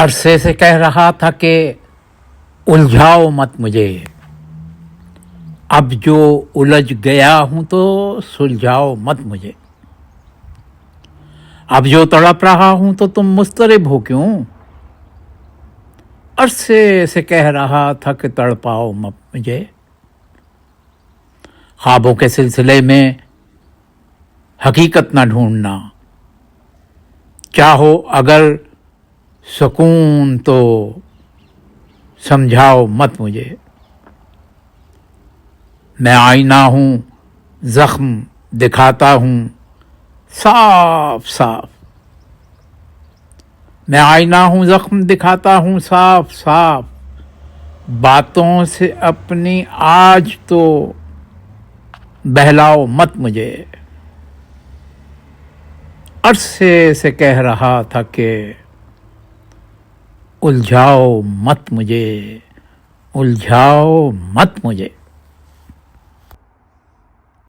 عرصے سے کہہ رہا تھا کہ الجھاؤ مت مجھے، اب جو الجھ گیا ہوں تو سلجھاؤ مت مجھے، اب جو تڑپ رہا ہوں تو تم مضطرب ہو کیوں؟ عرصے سے کہہ رہا تھا کہ تڑپاؤ مت مجھے، خوابوں کے سلسلے میں حقیقت نہ ڈھونڈنا، چاہو اگر سکون تو سمجھاؤ مت مجھے، میں آئینہ ہوں زخم دکھاتا ہوں صاف صاف، میں آئینہ ہوں زخم دکھاتا ہوں صاف صاف، باتوں سے اپنی آج تو بہلاؤ مت مجھے، عرصے سے کہہ رہا تھا کہ الجھاؤ مت مجھے، الجھاؤ مت مجھے۔